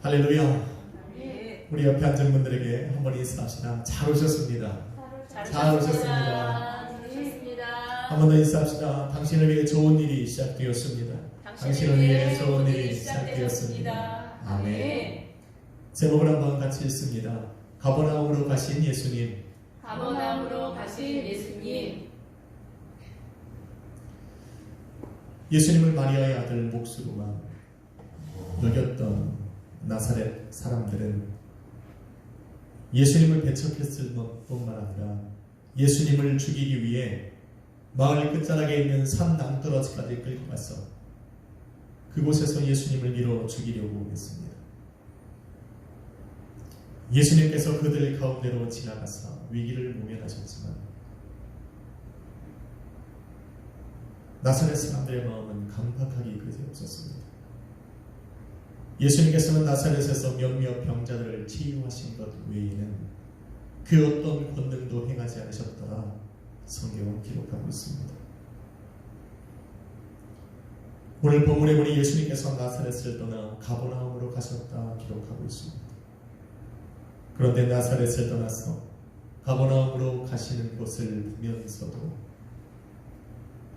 할렐루야. 네. 우리 옆에 앉은 분들에게 한번 인사합시다. 잘 오셨습니다. 잘 오셨습니다. 한 번 더 인사합시다. 당신을 위해 좋은 일이 시작되었습니다. 당신을 위해 좋은 일이 시작되었습니다. 아멘. 제목을 한번 같이 읽습니다. 가버나움으로 가신 예수님. 가버나움으로 가신 예수님. 예수님을 마리아의 아들 몫으로만 여겼던 나사렛 사람들은 예수님을 배척했을 뿐만 아니라 예수님을 죽이기 위해 마을 끝자락에 있는 산 낭떠러지까지 끌고 가서 그곳에서 예수님을 밀어 죽이려고 했습니다. 예수님께서 그들 가운데로 지나가사 위기를 모면하셨지만 나사렛 사람들의 마음은 강팍하기 그지없었습니다. 예수님께서는 나사렛에서 몇몇 병자들을 치유하신 것 외에는 그 어떤 권능도 행하지 않으셨더라 성경은 기록하고 있습니다. 오늘 본문에 보니 예수님께서 나사렛을 떠나 가버나움으로 가셨다 기록하고 있습니다. 그런데 나사렛을 떠나서 가버나움으로 가시는 것을 보면서도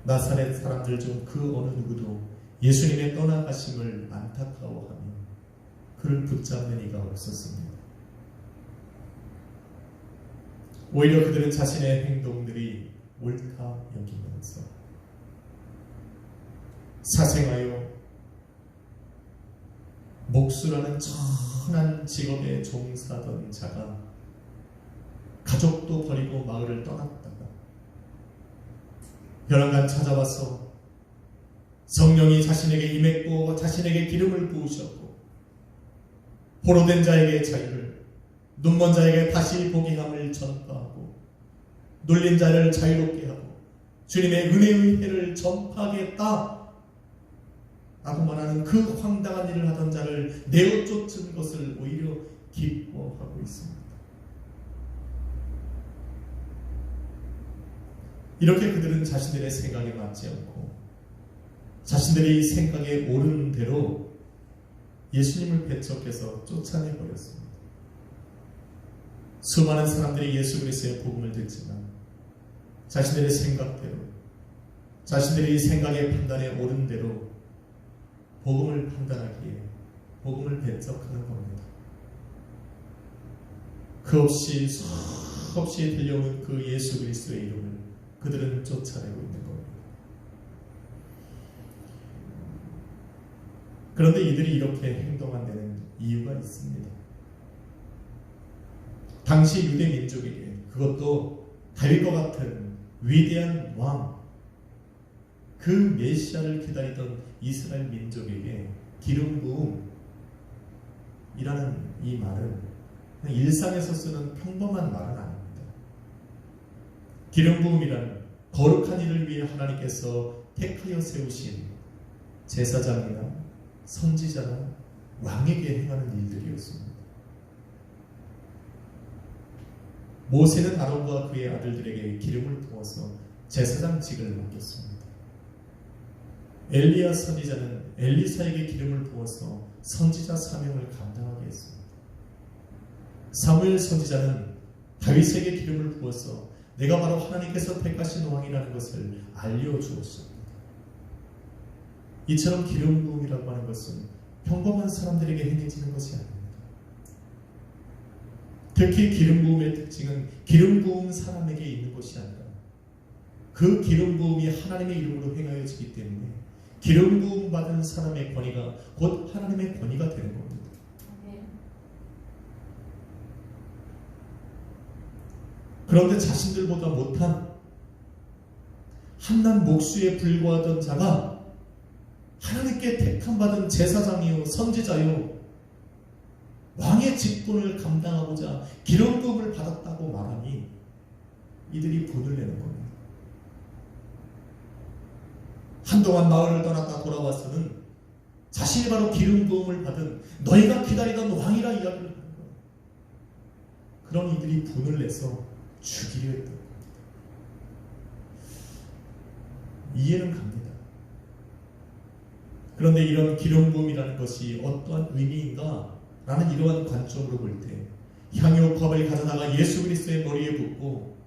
나사렛 사람들 중 그 어느 누구도 예수님의 떠나가심을 안타까워하며 그를 붙잡는 이가 없었습니다. 오히려 그들은 자신의 행동들이 옳다 여기면서 사생하여 목수라는 천한 직업에 종사하던 자가 가족도 버리고 마을을 떠났다가 벼랑간 찾아와서 성령이 자신에게 임했고 자신에게 기름을 부으셨고 포로된 자에게 자유를, 눈먼 자에게 다시 보게 함을 전파하고 눌린 자를 자유롭게 하고 주님의 은혜의 해를 전파하겠다 라고 말하는 그 황당한 일을 하던 자를 내어 쫓은 것을 오히려 기뻐하고 있습니다. 이렇게 그들은 자신들의 생각에 맞지 않고 자신들이 생각에 옳은 대로 예수님을 배척해서 쫓아내버렸습니다. 수많은 사람들이 예수 그리스도의 복음을 듣지만 자신들의 생각대로 자신들이 생각의 판단에 옳은 대로 복음을 판단하기에 복음을 배척하는 겁니다. 그 없이 수없이 들려오는 그 예수 그리스도의 이름을 그들은 쫓아내고 있는 겁니다. 그런데 이들이 이렇게 행동한 데는 이유가 있습니다. 당시 유대 민족에게, 그것도 다윗과 같은 위대한 왕, 그 메시아를 기다리던 이스라엘 민족에게 기름 부음이라는 이 말은 그냥 일상에서 쓰는 평범한 말은 아닙니다. 기름 부음이란 거룩한 일을 위해 하나님께서 택하여 세우신 제사장이나 선지자나 왕에게 행하는 일들이었습니다. 모세는 아론과 그의 아들들에게 기름을 부어서 제사장직을 맡겼습니다. 엘리야 선지자는 엘리사에게 기름을 부어서 선지자 사명을 감당하게 했습니다. 사무엘 선지자는 다윗에게 기름을 부어서 내가 바로 하나님께서 택하신 왕이라는 것을 알려주었습니다. 이처럼 기름 부음이라고 하는 것은 평범한 사람들에게 행해지는 것이 아닙니다. 특히 기름 부음의 특징은 기름 부은 사람에게 있는 것이 아니라 그 기름 부음이 하나님의 이름으로 행하여지기 때문에 기름 부음 받은 사람의 권위가 곧 하나님의 권위가 되는 겁니다. 그런데 자신들보다 못한 한낱 목수에 불과하던 자가 하나님께 택함받은 제사장이요 선지자요 왕의 직분을 감당하고자 기름 부음을 받았다고 말하니 이들이 분을 내는 겁니다. 한동안 마을을 떠났다 돌아와서는 자신이 바로 기름 부음을 받은 너희가 기다리던 왕이라 이야기를 하는 거예요. 그런 이들이 분을 내서 죽이려 했던 겁니다. 이해는 갑니다. 그런데 이런 기름 부음이라는 것이 어떠한 의미인가 나는 이러한 관점으로 볼 때 향유컵을 가져다가 예수 그리스도의 머리에 붓고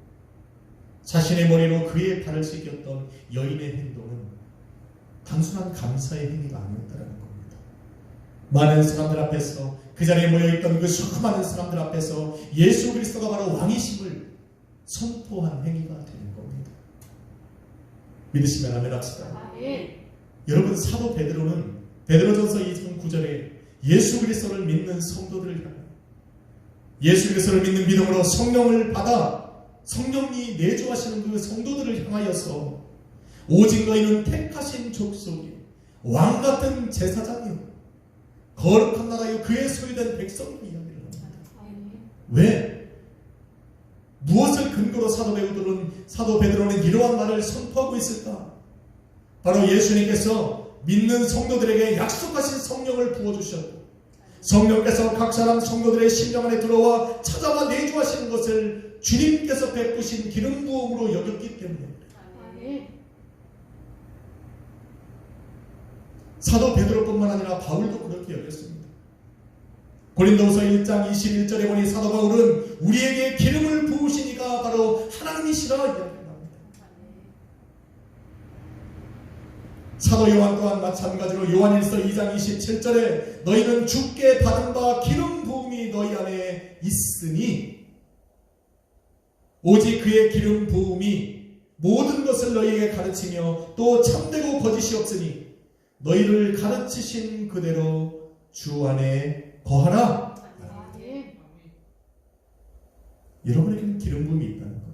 자신의 머리로 그의 발을 씻겼던 여인의 행동은 단순한 감사의 행위가 아니었다는 겁니다. 많은 사람들 앞에서, 그 자리에 모여있던 그 수많은 사람들 앞에서 예수 그리스도가 바로 왕이심을 선포한 행위가 되는 겁니다. 믿으시면 아멘 합시다. 여러분, 사도 베드로는 베드로전서 2장 9절에 예수 그리스도를 믿는 성도들을 향해, 예수 그리스도를 믿는 믿음으로 성령을 받아 성령이 내주하시는 그 성도들을 향하여서 오직 너희는 택하신 족속이요 왕같은 제사장이요 거룩한 나라요 그의 소유된 백성이라고 이야기를 합니다. 왜? 무엇을 근거로 사도 베드로는 이러한 말을 선포하고 있을까? 바로 예수님께서 믿는 성도들에게 약속하신 성령을 부어주셨고, 성령께서 각 사람 성도들의 심령 안에 들어와 찾아와 내주하시는 것을 주님께서 베푸신 기름 부음으로 여겼기 때문에 사도 베드로뿐만 아니라 바울도 그렇게 여겼습니다. 고린도후서 1장 21절에 보니 사도 바울은 우리에게 기름을 부으신 이가 바로 하나님이시라 이야기합니다. 사도 요한 또한 마찬가지로 요한일서 2장 27절에 너희는 주께 받은 바 기름 부음이 너희 안에 있으니 오직 그의 기름 부음이 모든 것을 너희에게 가르치며 또 참되고 거짓이 없으니 너희를 가르치신 그대로 주 안에 거하라. 여러분에게는 기름 부음이 있다는 거예요.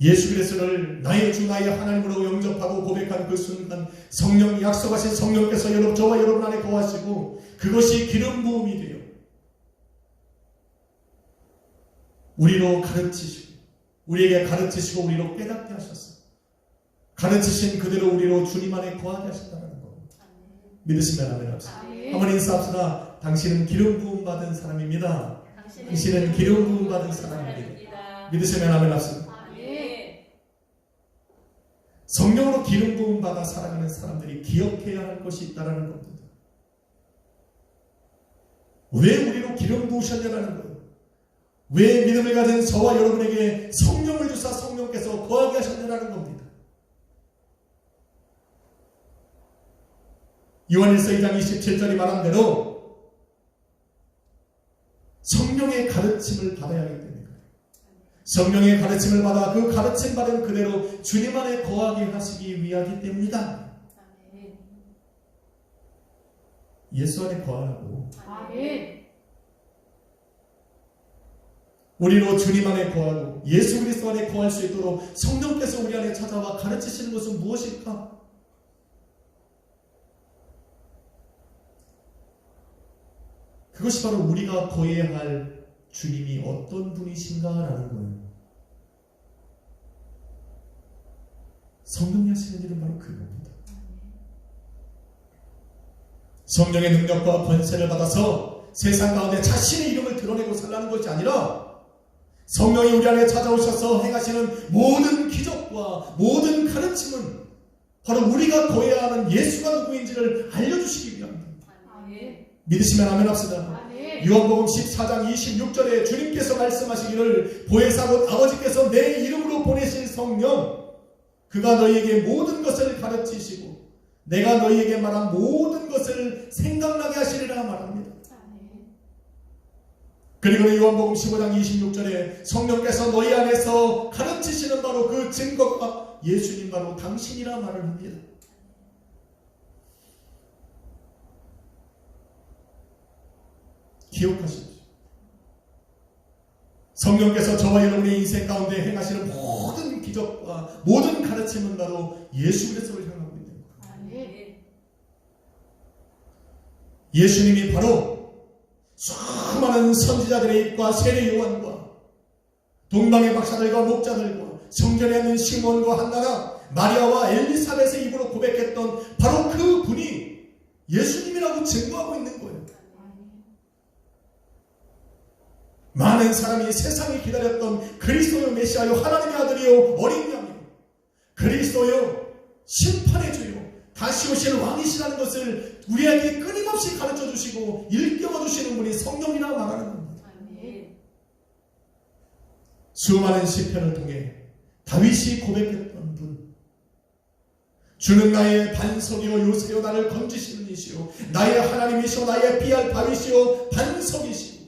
예수 그리스도를 나의 주 나의 하나님으로 영접하고 고백한 그 순간 성령이 약속하신 성령께서 저와 여러분 안에 거하시고 그것이 기름 부음이 되어 우리로 가르치시고 우리에게 가르치시고 우리로 깨닫게 하셨어. 가르치신 그대로 우리로 주님 안에 거하게 하신다는 거. 믿으시면 아멘 합시다. 한번 인사합시다. 당신은 기름 부음 받은 사람입니다. 당신은 기름 부음 받은 사람입니다. 믿으시면 아멘 합시다. 성령으로 기름 부음 받아 살아가는 사람들이 기억해야 할 것이 있다는 겁니다. 왜 우리로 기름 부으셨냐는 거예요. 왜 믿음을 가진 저와 여러분에게 성령을 주사 성령께서 거하게 하셨냐는 겁니다. 요한일서 2장 27절이 말한 대로 성령의 가르침을 받아야 하기 때문에 성령의 가르침을 받아 그 가르침 받은 그대로 주님 안에 거하게 하시기 위하기 때문이다. 예수 안에 거하라고. 우리로 주님 안에 거하고 예수 그리스도 안에 거할 수 있도록 성령께서 우리 안에 찾아와 가르치시는 것은 무엇일까? 그것이 바로 우리가 거해야 할 주님이 어떤 분이신가라는 거예요. 성령이 하시는 일은 바로 그겁니다. 성령의 능력과 권세를 받아서 세상 가운데 자신의 이름을 드러내고 살라는 것이 아니라 성령이 우리 안에 찾아오셔서 행하시는 모든 기적과 모든 가르침은 바로 우리가 거해야 하는 예수가 누구인지를 알려주시기 위함입니다. 믿으시면 아멘 합시다. 요한복음 14장 26절에 주님께서 말씀하시기를 보혜사 곧 아버지께서 내 이름으로 보내신 성령 그가 너희에게 모든 것을 가르치시고 내가 너희에게 말한 모든 것을 생각나게 하시리라 말합니다. 그리고 요한복음 15장 26절에 성령께서 너희 안에서 가르치시는 바로 그 증거가 예수님 바로 당신이라 말을 합니다. 기억하십시오. 성령께서 저와 여러분의 인생 가운데 행하시는 모든 기적과 모든 가르침은 바로 예수 그리스도를 향하고 있는 거예요. 예수님이 바로 수많은 선지자들의 입과 세례 요한과 동방의 박사들과 목자들과 성전에 있는 시몬과 한나라 마리아와 엘리사벳의 입으로 고백했던 바로 그 분이 예수님이라고 증거하고 있는 거예요. 많은 사람이 세상이 기다렸던 그리스도요 메시아요 하나님의 아들이요 어린 양이요 그리스도요 심판의 주요 다시 오실 왕이시라는 것을 우리에게 끊임없이 가르쳐 주시고 일깨워 주시는 분이 성령이라고 말하는 겁니다. 아멘. 수많은 시편을 통해 다윗이 고백했던 분, 주는 나의 반석이요 요새요 나를 건지시는 이시요 나의 하나님이시오 나의 피할 바위시오 반석이시오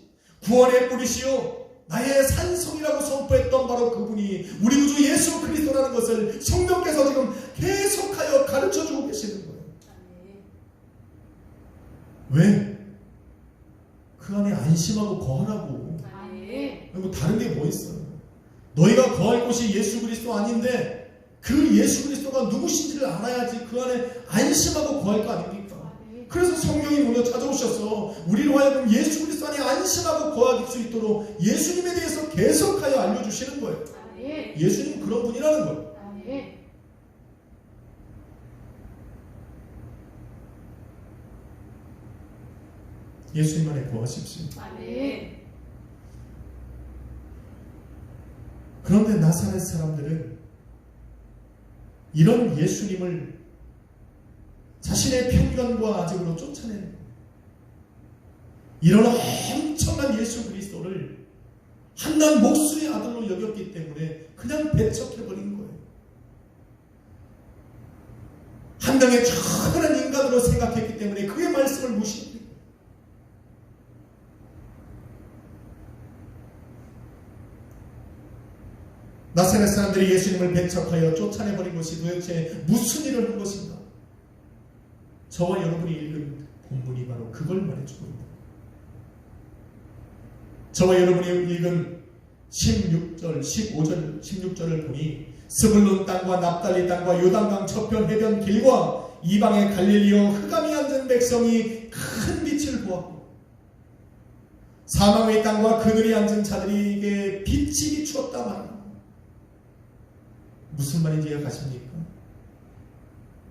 구원의 뿌리시오 나의 산성이라고 선포했던 바로 그분이 우리 구주 예수 그리스도라는 것을 성령께서 지금 계속하여 가르쳐주고 계시는 거예요. 왜? 그 안에 안심하고 거하라고. 아멘. 뭐 다른 게 뭐 있어요? 너희가 거할 곳이 예수 그리스도 아닌데 그 예수 그리스도가 누구신지를 알아야지 그 안에 안심하고 거할 거 아닙니까? 그래서 성령이 먼저 찾아오셔서 우리로 하여금 예수 그리스도 안에 안심하고 거할 수 있도록 예수님에 대해서 계속하여 알려주시는 거예요. 아멘. 예수님 그런 분이라는 거예요. 아멘. 예수님 안에 거하십시오. 아멘. 그런데 나사렛 사람들은 이런 예수님을 자신의 편견과 아직으로 쫓아내는 거예요. 이런 엄청난 예수 그리스도를 한낱 목숨의 아들로 여겼기 때문에 그냥 배척해버린 거예요. 한 명의 천한 인간으로 생각했기 때문에 그의 말씀을 무시했기 때문에 나사렛 사람들이 예수님을 배척하여 쫓아내버린 것이 도대체 무슨 일을 한 것인가? 저와 여러분이 읽은 본문이 바로 그걸 말해주고 있다. 저와 여러분이 읽은 16절, 15절, 16절을 보니 스불론 땅과 납달리 땅과 요단강 저편 해변 길과 이방의 갈릴리오 흑암이 앉은 백성이 큰 빛을 보았고 사망의 땅과 그늘이 앉은 자들에게 빛이 비추었다 말합니다. 무슨 말인지 이해가십니까?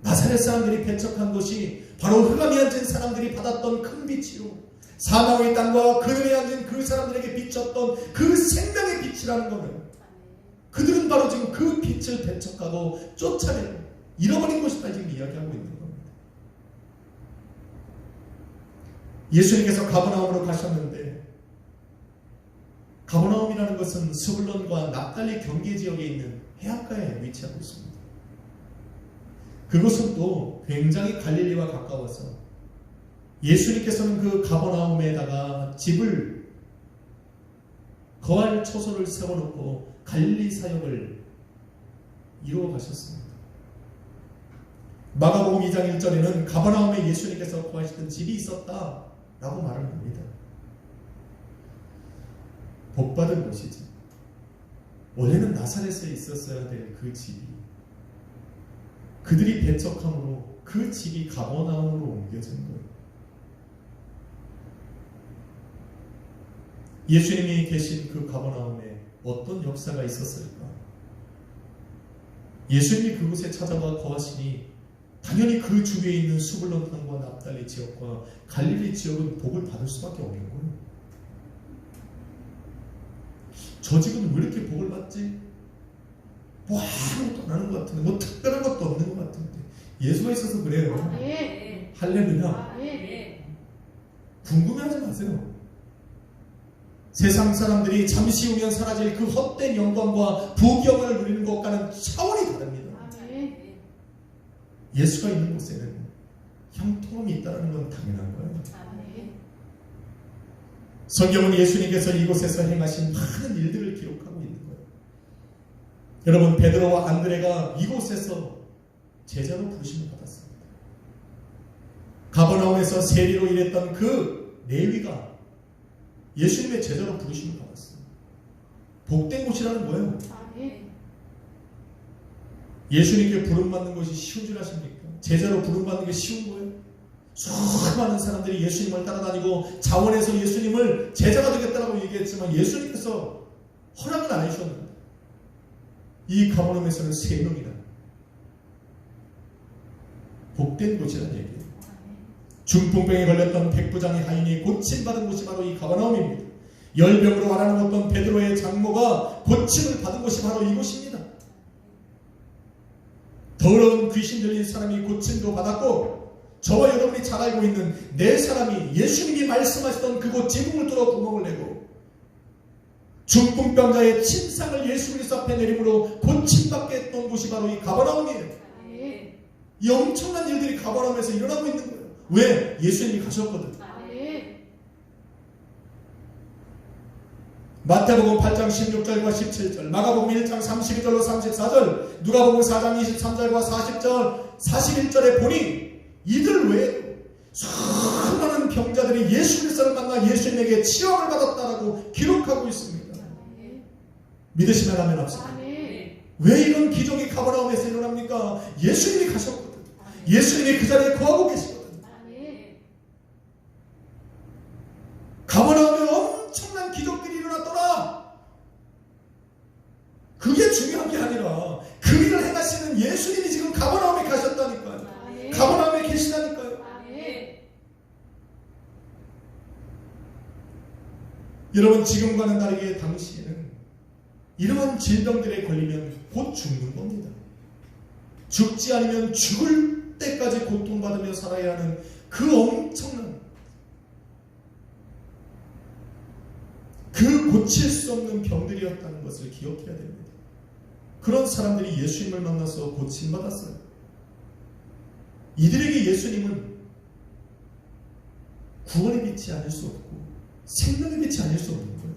나사렛 사람들이 배척한 것이 바로 흑암이 앉은 사람들이 받았던 큰 빛이요 사망의 땅과 그늘에 앉은 그 사람들에게 비쳤던 그 생명의 빛이라는 것은 그들은 바로 지금 그 빛을 배척하고 쫓아내고 잃어버린 것이다 지금 이야기하고 있는 겁니다. 예수님께서 가버나움으로 가셨는데 가버나움이라는 것은 스불론과 납달리 경계지역에 있는 해안가에 위치하고 있습니다. 그것은 또 굉장히 갈릴리와 가까워서 예수님께서는 그 가버나움에다가 집을 거할 처소를 세워놓고 갈릴리 사역을 이루어 가셨습니다. 마가복음 2장 1절에는 가버나움에 예수님께서 거하시던 집이 있었다라고 말을 합니다. 복받은 곳이지. 원래는 나사렛에 있었어야 될 그 집이 그들이 배척함으로 그 집이 가버나움으로 옮겨진 거예요. 예수님이 계신 그 가버나움에 어떤 역사가 있었을까? 예수님이 그곳에 찾아와 거하시니 당연히 그 주위에 있는 수불론 땅과 납달리 지역과 갈릴리 지역은 복을 받을 수밖에 없는 거예요. 저 집은 왜 이렇게 복을 받지? 뭐 아무것도 안 하는 것 같은데 뭐 특별한 것도 없는 것 같은데 예수가 있어서 그래요. 아멘. 할렐루야. 아멘. 궁금해하지 마세요. 세상 사람들이 잠시 후면 사라질 그 헛된 영광과 부귀영화를 누리는 것과는 차원이 다릅니다. 아멘. 예수가 있는 곳에는 형통함이 있다는 건 당연한 거예요. 아멘. 성경은 예수님께서 이곳에서 행하신 많은 일들을 기록하고 있는 거예요. 여러분 베드로와 안드레가 이곳에서 제자로 부르심을 받았습니다. 가버나움에서 세리로 일했던 그 레위가 예수님의 제자로 부르심을 받았습니다. 복된 곳이라는 거예요. 아멘. 예수님께 부름받는 것이 쉬운 줄 아십니까? 제자로 부름받는 게 쉬운 거예요? 수많은 사람들이 예수님을 따라다니고 자원해서 예수님을 제자가 되겠다라고 얘기했지만 예수님께서 허락을 안 해주셨는데 이 가버나움에서는 3명이나 복된 곳이라는 얘기예요. 중풍병에 걸렸던 백부장의 하인이 고침받은 곳이 바로 이 가버나움입니다. 열병으로 앓아누웠던 베드로의 장모가 고침을 받은 곳이 바로 이곳입니다. 더러운 귀 귀신 들린 사람이 고침도 받았고, 저와 여러분이 잘 알고 있는 네 사람이 예수님이 말씀하시던 그곳 지붕을 뚫어 구멍을 내고 중풍병자의 침상을 예수 그리스도 앞에 내림으로 고침받게 했던 곳이 바로 이 가버나움이에요. 아멘. 이 엄청난 일들이 가버나움에서 일어나고 있는 거예요. 왜? 예수님이 가셨거든. 아멘. 마태복음 8장 16절과 17절, 마가복음 1장 32절로 34절, 누가복음 4장 23절과 40절, 41절에 보니 이들 외에도 수많은 병자들이 예수 그리스도를 만나 예수님에게 치료를 받았다라고 기록하고 있습니다. 아멘. 믿으시면 하면 합시다. 아멘. 왜 이런 기적이 가버나움에서 일어납니까? 예수님이 가셨거든. 예수님이 그 자리에 거하고 계시거든. 아멘. 가버나움에 엄청난 기적들이 일어났더라. 그게 중요한 게 아니라 그 일을 행하시는 예수님이 지금 가버나움에 가셨다니까요. 아멘. 가버나움에 계시다니까요. 아멘. 여러분, 지금과는 다르게 당시에는 이러한 질병들에 걸리면 곧 죽는 겁니다. 죽지 않으면 죽을 때까지 고통받으며 살아야 하는 그 엄청난, 그 고칠 수 없는 병들이었다는 것을 기억해야 됩니다. 그런 사람들이 예수님을 만나서 고침받았어요. 이들에게 예수님은 구원의 빛이 아닐 수 없고 생명의 빛이 아닐 수 없는 거예요.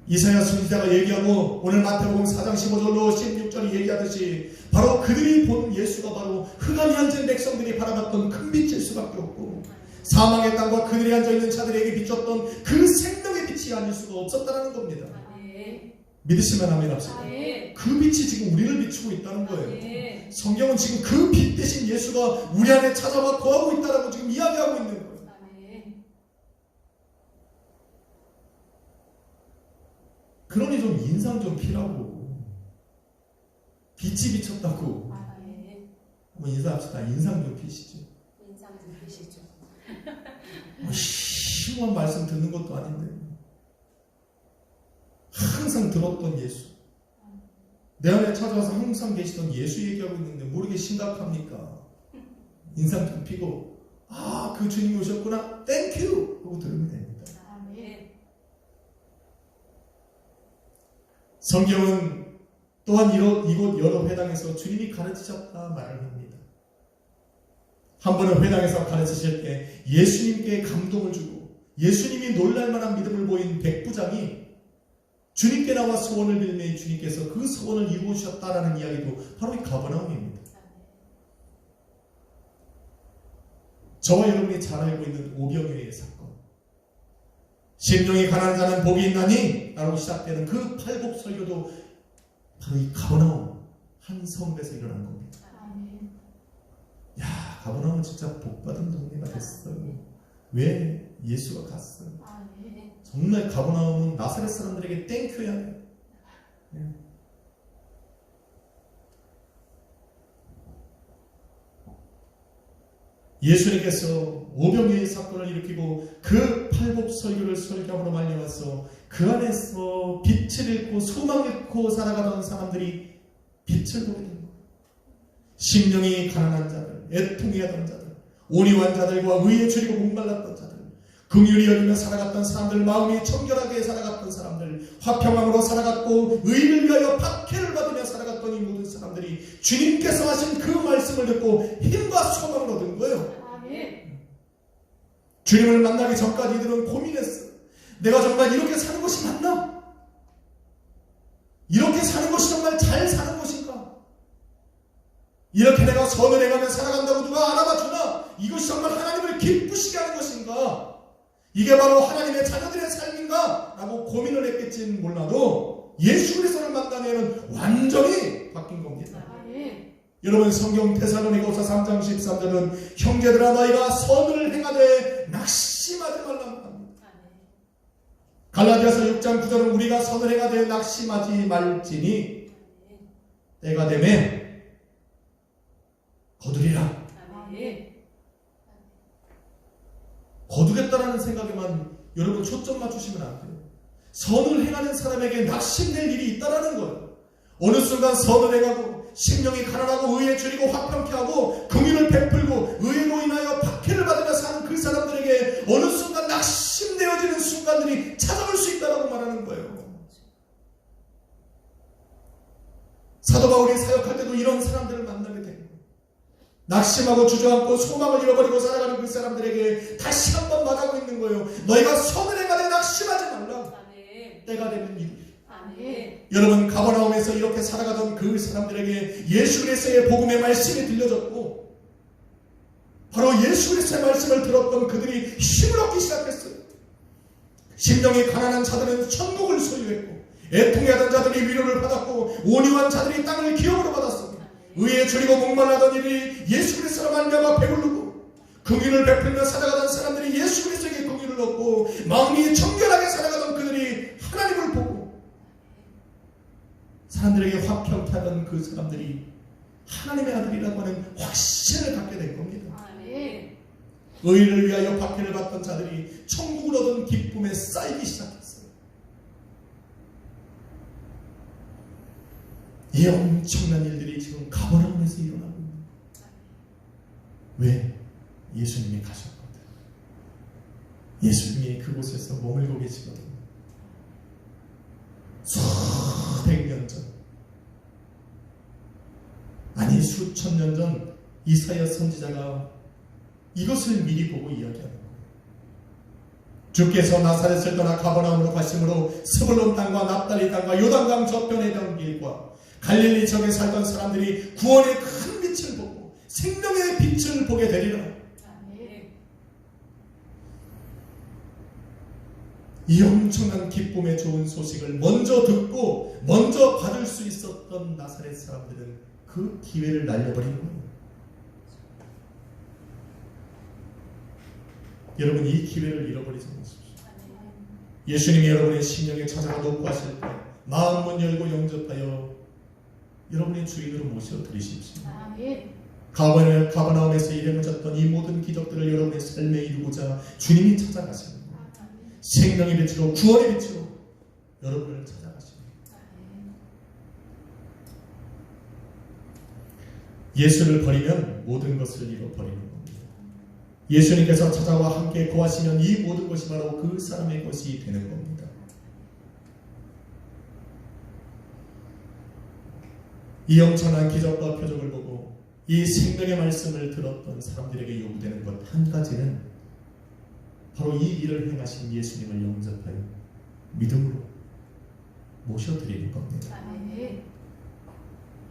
이사야 선지자가 얘기하고 오늘 마태복음 4장 15절로 16절이 얘기하듯이 바로 그들이 본 예수가 바로 흑암이 앉은 백성들이 바라봤던 큰 빛일 수밖에 없고, 사망의 땅과 그들이 앉아있는 자들에게 비쳤던 그 생명의 빛이 아닐 수가 없었다는 겁니다. 아멘. 믿으시면 아멘 합시다. 아멘. 그 빛이 지금 우리를 비추고 있다는 거예요. 아멘. 성경은 지금 그 빛 대신 예수가 우리 안에 찾아와 거하고 있다라고 지금 이야기하고 있는 거예요. 아멘. 그러니 좀 인상 좀 피라고. 빛이 비쳤다고. 아멘. 한번 인사합시다. 인상 좀 피시죠. 인상 좀 주시죠. 심한 말씀 듣는 것도 아닌데 항상 들었던 예수, 내 안에 찾아와서 항상 계시던 예수 얘기하고 있는데 모르게 심각합니까? 인상 좀 피고 그 주님이 오셨구나 땡큐 하고 들으면 됩니다. 아멘. 성경은 또한 이곳 여러 회당에서 주님이 가르치셨다 말을 합니다. 한 번은 회당에서 가르치실 때 예수님께 감동을 주고 예수님이 놀랄만한 믿음을 보인 백부장이 주님께 나와 소원을 빌매 주님께서 그 소원을 이루셨다라는 이야기도 바로 이 가버나움입니다. 저와 여러분이 잘 알고 있는 오병이어의 사건, 심령이 가난한 자는 복이 있나니 라고 시작되는 그 팔복 설교도 바로 이 가버나움 한 성읍에서 일어난 겁니다. 아멘. 야, 가버나움은 진짜 복받은 동네가 됐어요. 왜? 예수가 갔어요. 아멘. 정말 가버나움은 나사렛 사람들에게 땡큐해야 돼요. 예수님께서 오병이어의 사건을 일으키고 그 팔복 설교를 설교함으로 말미암아서 그 안에서 빛을 잃고 소망을 잃고 살아가던 사람들이 빛을 보게 된 거예요. 심령이 가난한 자들, 애통해하던 자들, 온유한 자들과 의에 줄이고 목말랐던 자들, 긍휼히 여기며 살아갔던 사람들, 마음이 청결하게 살아갔던 사람들, 화평함으로 살아갔고 의를 위하여 박해를 받으며 살아갔던 이 모든 사람들이 주님께서 하신 그 말씀을 듣고 힘과 소망을 얻은 거예요. 아멘. 주님을 만나기 전까지 이들은 고민했어요. 내가 정말 이렇게 사는 것이 맞나? 이렇게 사는 것이 정말 잘 사는 것인가? 이렇게 내가 선을 행하며 살아간다고 누가 알아봐 주나? 이것이 정말 하나님을 기쁘시게 하는 것인가? 이게 바로 하나님의 자녀들의 삶인가? 라고 고민을 했겠지는 몰라도 예수 그리스도를 만나면 완전히 바뀐 겁니다. 아멘. 여러분, 성경 데살로니가후서 3장 13절은 형제들아 너희가 선을 행하되 낙심하지 말라 합니다. 갈라디아서 6장 9절은 우리가 선을 행하되 낙심하지 말지니 때가 되면 거두리라. 아멘. 거두겠다라는 생각에만 여러분 초점 맞추시면 안 돼요. 선을 행하는 사람에게 낙심될 일이 있다라는 거예요. 어느 순간 선을 행하고 심령이 가난하고 의에 줄이고 화평케 하고 긍휼을 베풀고 의로 인하여 박해를 받으며 사는 그 사람들에게 어느 순간 낙심되어지는 순간들이 찾아올 수 있다고 말하는 거예요. 사도 바울이 사역할 때도 이런 사람들을 만나게 됩니다. 낙심하고 주저앉고 소망을 잃어버리고 살아가는 그 사람들에게 다시 한번 말하고 있는 거예요. 너희가 선을 행하되 낙심하지 말라. 아멘. 때가 되면 이루리라. 아멘. 여러분, 가버나움에서 이렇게 살아가던 그 사람들에게 예수 그리스도의 복음의 말씀이 들려졌고 바로 예수 그리스도의 말씀을 들었던 그들이 힘을 얻기 시작했어요. 심령이 가난한 자들은 천국을 소유했고 애통해하던 자들이 위로를 받았고 온유한 자들이 땅을 기업으로 받았습니다. 의에 줄이고 목말라던 일이 예수 그리스도로 말미암아 배부르고 긍휼을 베풀며 살아가던 사람들이 예수 그리스도에게 긍휼을 얻고 마음이 청결하게 살아가던 그들이 하나님을 보고 사람들에게 화평케 하던 그 사람들이 하나님의 아들이라고 하는 확신을 갖게 된 겁니다. 아멘. 의를 위하여 박해를 받던 자들이 천국을 얻은 기쁨에 쌓이기 시작했어요. 이 엄청난 일들이 지금 가버나움에서 일어나고 있는 거예요. 왜? 예수님이 가셨거든. 예수님이 그곳에서 머물고 계시거든. 수백 년 전, 아니 수천 년 전 이사야 선지자가 이것을 미리 보고 이야기하는 거예요. 주께서 나사렛을 떠나 가버나움으로 가심으로 스불론 땅과 납달리 땅과 요단강 저편의 길과 갈릴리 적에 살던 사람들이 구원의 큰 빛을 보고 생명의 빛을 보게 되리라. 아멘. 이 엄청난 기쁨의 좋은 소식을 먼저 듣고 먼저 받을 수 있었던 나사렛 사람들은 그 기회를 날려버린 거예요. 여러분, 이 기회를 잃어버리지 마십시오. 예수님이 여러분의 심령에 찾아가 녹고하실 때 마음문 열고 영접하여 여러분의 주인으로 모셔드리십시오. 아멘. 가버나움에서 일어나졌던 이 모든 기적들을 여러분의 삶에 이루고자 주님이 찾아가십니다. 생명의 빛으로 구원의 빛으로 여러분을 찾아가십니다. 예수를 버리면 모든 것을 잃어버리는 겁니다. 예수님께서 찾아와 함께 거하시면 이 모든 것이 바로 그 사람의 것이 되는 겁니다. 이 엄청난 기적과 표적을 보고 이 생명의 말씀을 들었던 사람들에게 요구되는 것 한 가지는 바로 이 일을 행하신 예수님을 영접하여 믿음으로 모셔드리는 겁니다. 아멘.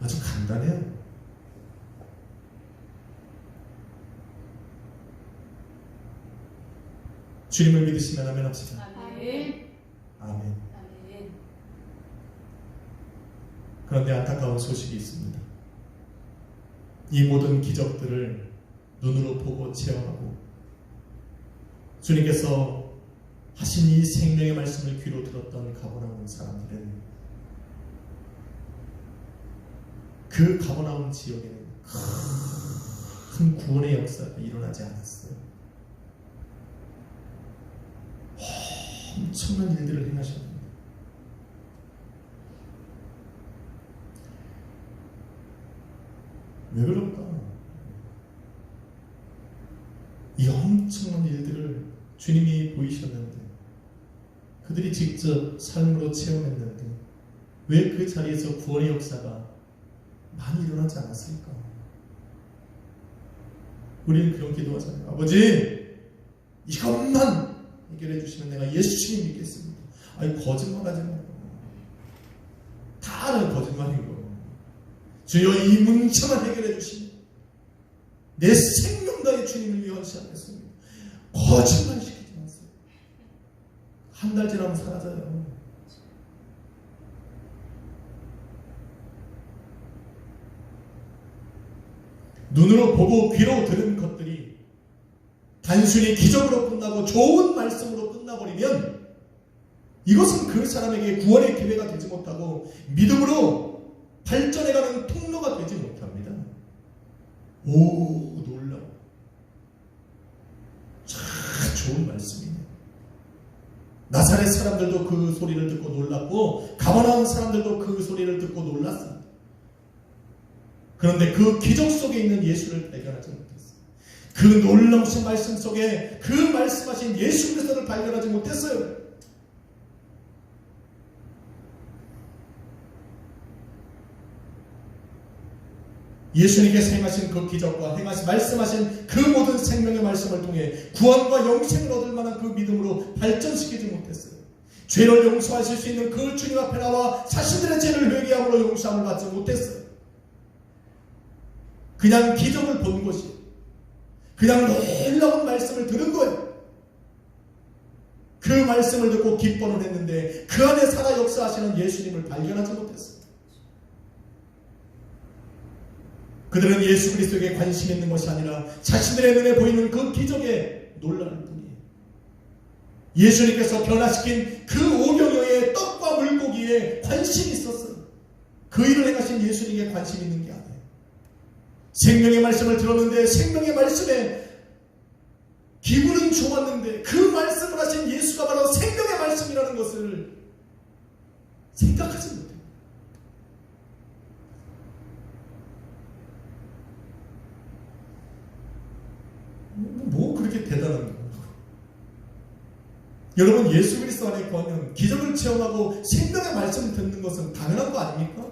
아주 간단해요. 주님을 믿으시면 아멘 합시다. 아멘. 아멘. 아멘. 그런데 안타까운 소식이 있습니다. 이 모든 기적들을 눈으로 보고 체험하고 주님께서 하신 이 생명의 말씀을 귀로 들었던 가버나움 사람들은 그 가버나움 지역에는 큰 구원의 역사가 일어나지 않았어요. 엄청난 일들을 행하셨습니다. 왜 그럴까? 이 엄청난 일들을 주님이 보이셨는데 그들이 직접 삶으로 체험했는데 왜 그 자리에서 구원의 역사가 많이 일어나지 않았을까? 우리는 그런 기도하잖아요. 아버지, 이것만 해결해 주시면 내가 예수님 믿겠습니다. 아니, 거짓말하지 말고. 다 아는 거짓말인 거예요. 주여, 이 문제만 해결해 주시면 내 생명 다해 주님을 위하여 시작했습니다. 거짓말 시키지 마세요. 한 달 지나면 사라져요. 눈으로 보고 귀로 들은 것들이 단순히 기적으로 끝나고 좋은 말씀으로 끝나버리면 이것은 그 사람에게 구원의 기회가 되지 못하고 믿음으로 발전해가는 통로가 되지 못합니다. 오, 놀라워. 참 좋은 말씀이네요. 나사렛 사람들도 그 소리를 듣고 놀랐고 가버나움 사람들도 그 소리를 듣고 놀랐습니다. 그런데 그 기적 속에 있는 예수를 발견하지 못했어요. 그 놀라우신 말씀 속에 그 말씀하신 예수 그리스도를 발견하지 못했어요. 예수님께서 행하신 그 기적과 말씀하신 그 모든 생명의 말씀을 통해 구원과 영생을 얻을 만한 그 믿음으로 발전시키지 못했어요. 죄를 용서하실 수 있는 그 주님 앞에 나와 자신들의 죄를 회개함으로 용서함을 받지 못했어요. 그냥 기적을 본 것이, 그냥 놀라운 말씀을 들은 거예요. 그 말씀을 듣고 기뻐는 했는데 그 안에 살아 역사하시는 예수님을 발견하지 못했어요. 그들은 예수 그리스도에게 관심 있는 것이 아니라 자신들의 눈에 보이는 그 기적에 놀라는 뿐이에요. 예수님께서 변화시킨 그 500여의 떡과 물고기에 관심이 있었어요. 그 일을 행하신 예수님에게 관심 있는 게 아니에요. 생명의 말씀을 들었는데 생명의 말씀에 기분은 좋았는데 그 말씀을 하신 예수가 바로 생명의 말씀이라는 것을 생각하지 못해요. 뭐 그렇게 대단한 거예요? 여러분, 예수 그리스도 안에 거하면 기적을 체험하고 생명의 말씀을 듣는 것은 당연한 거 아닙니까?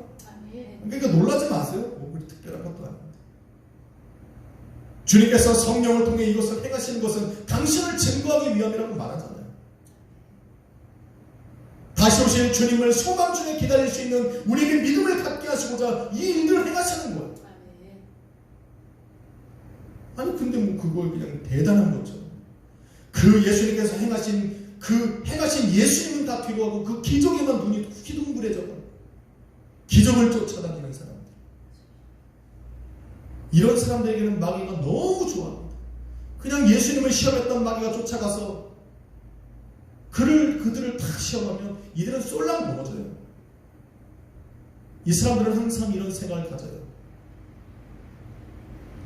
그러니까 놀라지 마세요. 뭐 그렇게 특별한 것도 아닌데. 주님께서 성령을 통해 이것을 행하시는 것은 당신을 증거하기 위함이라고 말하잖아요. 다시 오실 주님을 소망 중에 기다릴 수 있는 우리에게 믿음을 갖게 하시고자 이 일들을 행하시는 거예요. 아니 근데 뭐 그거 그냥 대단한 거죠. 그 예수님께서 행하신 예수님은 다 뒤로하고 그 기적에만 눈이 휘둥그레져 기적을 쫓아다니는 사람들. 이런 사람들에게는 마귀가 너무 좋아합니다. 그냥 예수님을 시험했던 마귀가 쫓아가서 그들을 다 시험하면 이들은 쏠랑 넘어져요. 이 사람들은 항상 이런 생각을 가져요.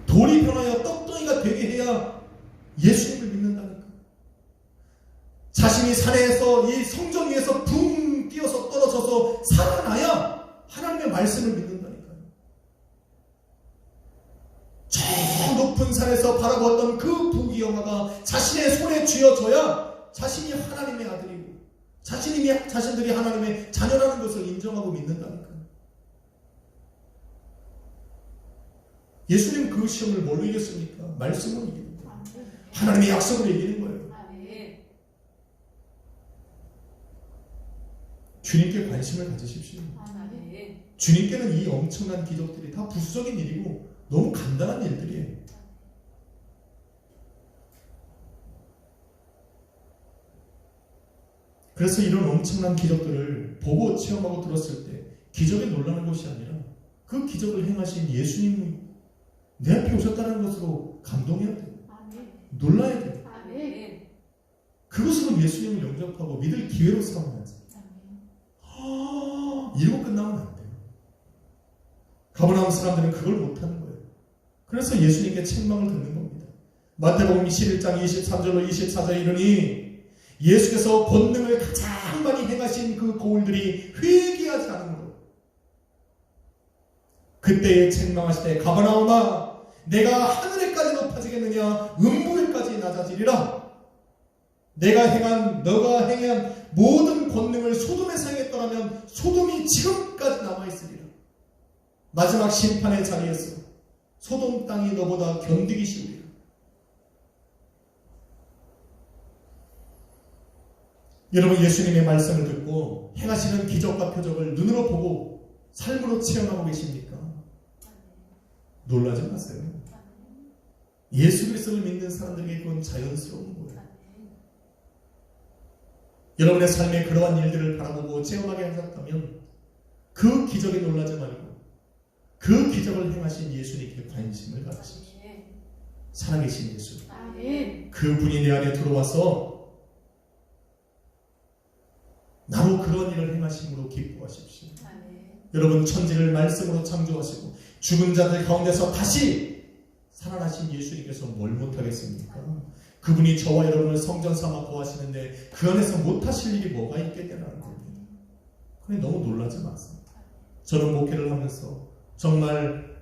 돌이 변하여 떡덩이가 되게 해야 예수님을 믿는다니까. 자신이 산에서 이 성전 위에서 붕 뛰어서 떨어져서 살아나야 하나님의 말씀을 믿는다니까요. 저 높은 산에서 바라보았던 그 부귀영화가 자신의 손에 쥐어져야 자신이 하나님의 아들이고 자신들이 하나님의 자녀라는 것을 인정하고 믿는다니까요. 예수님 그 시험을 뭘로 이겼습니까? 말씀으로 이기는 거예요. 하나님의 약속으로 이기는 거예요. 주님께 관심을 가지십시오. 주님께는 이 엄청난 기적들이 다 부수적인 일이고 너무 간단한 일들이에요. 그래서 이런 엄청난 기적들을 보고 체험하고 들었을 때 기적에 놀라는 것이 아니라 그 기적을 행하신 예수님이 내 앞에 오셨다는 것으로 감동해야 돼요. 놀라야 돼요. 그것으로 예수님을 영접하고 믿을 기회로 삼아야지. 이러고 끝나면 안 돼요. 가버나움 사람들은 그걸 못하는 거예요. 그래서 예수님께 책망을 듣는 겁니다. 마태복음 11장 23절로 24절에 이르니 예수께서 권능을 가장 많이 행하신 그 고울들이 회개하지 않으므로 그때에 책망하시되 가버나움아 내가 하늘에까지 높아지겠느냐 음부에까지 낮아지리라. 너가 행한 모든 권능을 소돔에서 행했더라면 소돔이 지금까지 남아있으리라. 마지막 심판의 자리에서 소돔 땅이 너보다 견디기 쉬우리라. 여러분, 예수님의 말씀을 듣고 행하시는 기적과 표적을 눈으로 보고 삶으로 체험하고 계십니까? 놀라지 마세요. 예수 그리스도를 믿는 사람들에게 그건 자연스러운 거예요. 여러분의 삶에 그러한 일들을 바라보고 체험하게 하셨다면 그 기적에 놀라지 말고 그 기적을 행하신 예수님께 관심을 가지십시오. 살아계신 예수. 그분이 내 안에 들어와서 나로 그런 일을 행하심으로 기뻐하십시오. 여러분, 천지를 말씀으로 창조하시고 죽은 자들 가운데서 다시 살아나신 예수님께서 뭘 못하겠습니까? 그분이 저와 여러분을 성전 삼아 거하시는데 그 안에서 못하실 일이 뭐가 있겠냐는 겁니다. 그래, 너무 놀라지 마세요. 저는 목회를 하면서 정말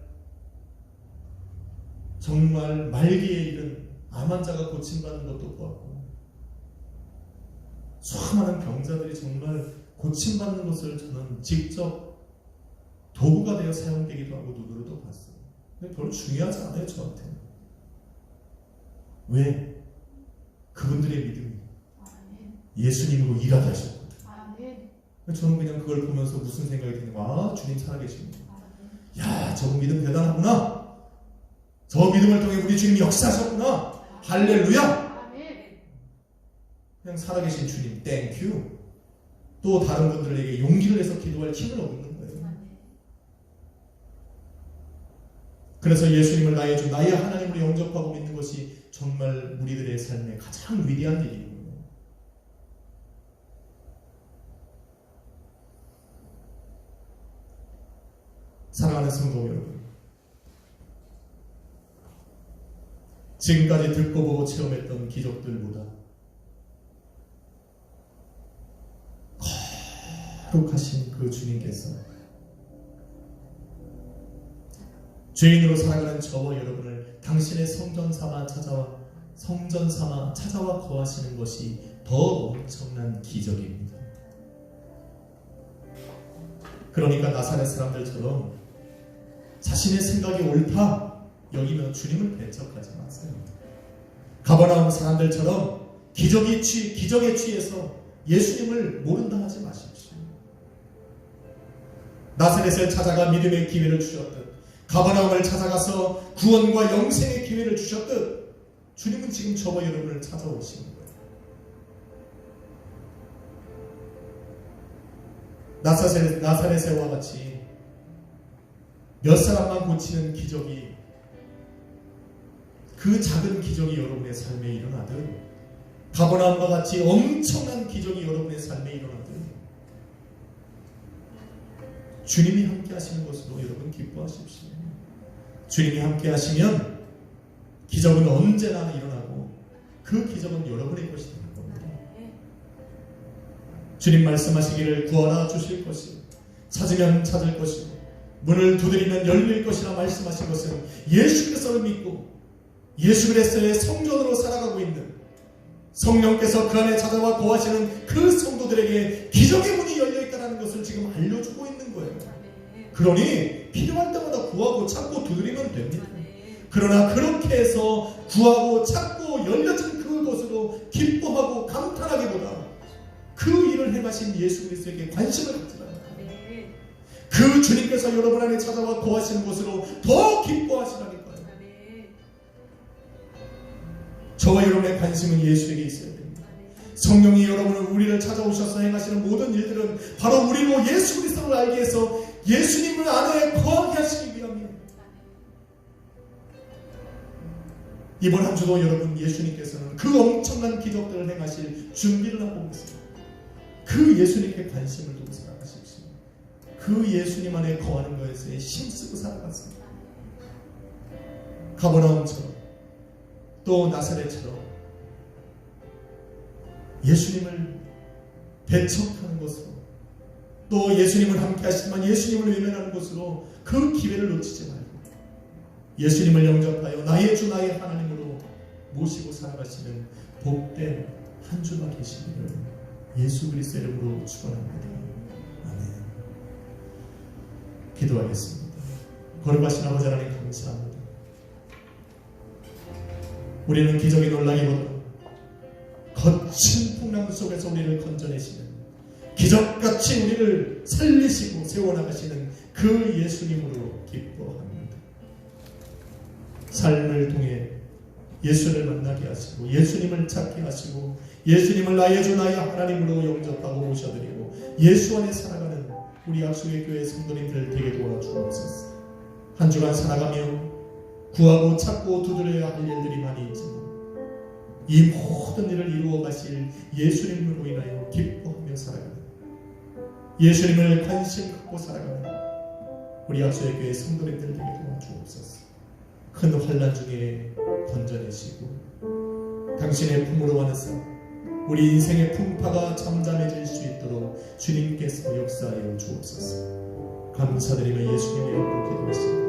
정말 말기에 이른 암 환자가 고침받는 것도 보았고 수많은 병자들이 정말 고침받는 것을 저는 직접 도구가 되어 사용되기도 하고 눈으로도 봤어요. 근데 별로 중요하지 않아요, 저한테는. 왜? 그분들의 믿음이 예수님으로 일하게 하셨거든요. 저는 그냥 그걸 보면서 무슨 생각이 드는 거야? 아, 주님 살아계십니다. 야, 저분 믿음 대단하구나. 저 믿음을 통해 우리 주님이 역사하셨구나. 할렐루야. 그냥 살아계신 주님 땡큐. 또 다른 분들에게 용기를 내서 기도할 힘을 얻는 거예요. 그래서 예수님을 나의 주, 나의 하나님으로 영접하고 믿는 것이 정말 우리들의 삶의 가장 위대한 일이에요. 사랑하는 성도 여러분, 지금까지 듣고 보고 체험했던 기적들보다 거룩하신 그 주님께서 죄인으로 살아가는 저와 여러분을 당신의 성전 삼아 찾아와 거하시는 것이 더 엄청난 기적입니다. 그러니까 나사렛 사람들처럼 자신의 생각이 옳다 여기면 주님을 배척하지 마세요. 가버나움 사람들처럼 기적에 취해서 예수님을 모른다 하지 마십시오. 나사렛을 찾아가 믿음의 기회를 주셨듯 가버나움을 찾아가서 구원과 영생의 기회를 주셨듯 주님은 지금 저와 여러분을 찾아오시는 거예요. 나사렛에와 같이 몇 사람만 고치는 기적이, 그 작은 기적이 여러분의 삶에 일어나듯 가버나움과 같이 엄청난 기적이 여러분의 삶에 일어나듯 주님이 함께 하시는 것으로 여러분 기뻐하십시오. 주님이 함께 하시면 기적은 언제나 일어나고 그 기적은 여러분의 것이 되는 겁니다. 주님 말씀하시기를 구하라 주실 것이고 찾으면 찾을 것이고 문을 두드리면 열릴 것이라 말씀하신 것은 예수 그리스도를 믿고 예수 그리스도의 성전으로 살아가고 있는 성령께서 그 안에 찾아와 거하시는 그 성도들에게 기적의 문이 열려있다는 것을 지금 알려주고 있는 거예요. 그러니 필요할 때마다 구하고 찾고 두드리면 됩니다. 그러나 그렇게 해서 구하고 찾고 열려진 그것으로 기뻐하고 감탄하기보다 그 일을 행하신 예수 그리스도에게 관심을 갖지라. 그 주님께서 여러분 안에 찾아와 거하시는 것으로 더 기뻐하시라니까요. 저와 여러분의 관심은 예수에게 있어야 됩니다. 성령이 여러분을 우리를 찾아오셔서 행하시는 모든 일들은 바로 우리로 예수 그리스도를 알게 해서 예수님을 안에 거하게 하시기 위함이에요. 이번 한 주도 여러분 예수님께서는 그 엄청난 기적들을 행하실 준비를 하고 있습니다. 그 예수님께 관심을 두고 살아가십시오. 그 예수님 안에 거하는 것에 힘쓰고 살아가세요. 가버나움처럼 또 나사렛처럼 예수님을 배척하는 것으로 또 예수님을 함께 하시지만 예수님을 외면하는 것으로 그 기회를 놓치지 말고 예수님을 영접하여 나의 주 나의 하나님으로 모시고 살아가시는 복된 한 주가 되시기를 예수 그리스도 이름으로 축원합니다. 아멘. 기도하겠습니다. 거룩하신 아버지 하나님 감사합니다. 우리는 기적에 놀라기보다 거친 풍랑 속에서 우리를 건져내시는 기적같이 우리를 살리시고 세워나가시는 그 예수님으로 기뻐합니다. 삶을 통해 예수를 만나게 하시고 예수님을 찾게 하시고 예수님을 나의 주 나의 하나님으로 영접하고 모셔드리고 예수 안에 살아가는 우리 약속의 교회 성도님들 되게 도와주옵소서. 한 주간 살아가며 구하고 찾고 두드려야 할 일들이 많이 있지만 이 모든 일을 이루어 가실 예수님으로 인하여 기뻐하며 살아가는 예수님을 관심 갖고 살아가는 우리 약속의 교회 성도님들 되게 도와주옵소서. 큰 환난 중에 건져내시고 당신의 품으로 하늘사 우리 인생의 풍파가 잠잠해질 수 있도록 주님께서 역사하여 주옵소서. 감사드리며 예수님의 이름으로 기도했습니다.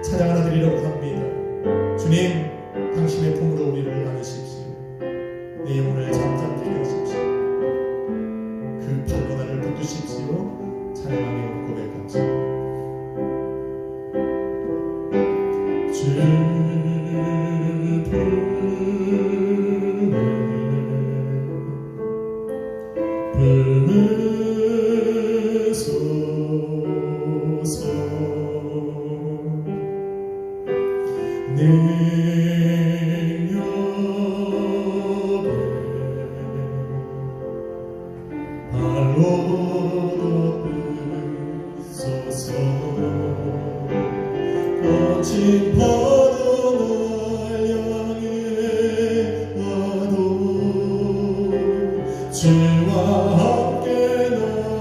찬양 하나 드리려고 합니다. 주님, 당신의 품으로 우리를 안으십시오. 내 영혼을 잠잠케 하십시오. 그 팔로 나를 붙드십시오. 찬양하며 고백합시다. 주 품으소서. 능력에 발로 덮으소서. 거친 파도 날 향해 와도 주와 함께 날아오르리.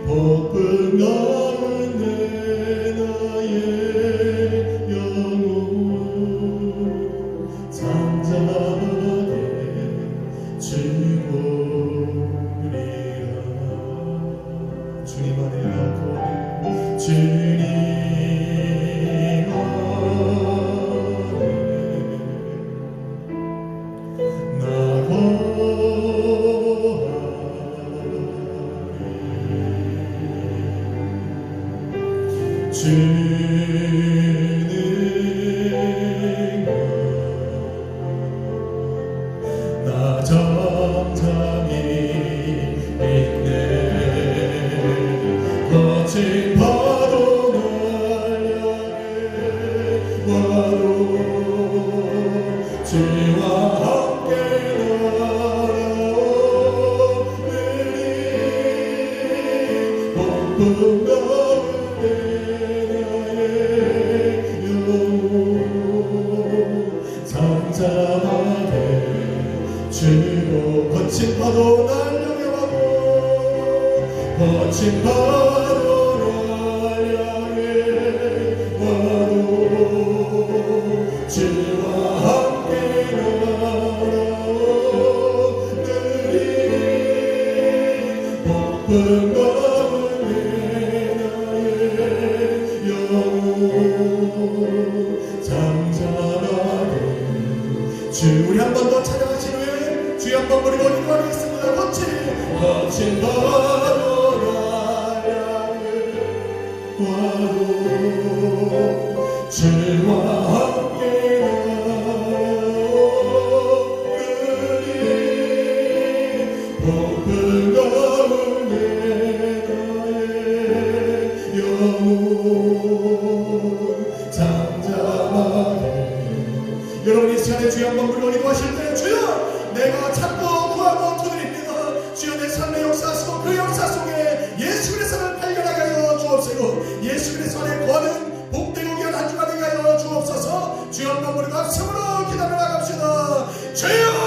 복분 가운데 나의 영혼 잠잠하게 주보리라. 주님 안에 나거니 주님 안에 나거하리. 주는 나 잠잠히 있네. 거친 파도 날 향해 와도 주와 함께 날아오르리. 복분 가운데 나의 영혼 잠잠하게 주고. 거친 파도 날 향해 와도 거친 파도 날 향해 와도 주와 함께 날아오르리. 복분 가운데 나의 영혼 잠잠하게 주. 우리 한 번 더 찬양하신 후에 주여 한 번 부르고 인도하겠습니다. 거친 파도 날 향해 와도 주와 함께 나오르리. 복분 가운데 나의 영혼 잠잠하게. 여러분 이 시간에 주여 한번 부르고 기도하실 때 주여 내가 찾고 구하고 두드립니다. 주여 내 삶의 역사하시고 그 역사 속에 예수 그리스도를 발견하게 하여 주옵시고 예수 그리스도 안에 거하는 복되고 귀한 한 주가 되게 하여 주옵소서. 주여 한번 부르고 합성으로 기도하며 나갑시다. 주여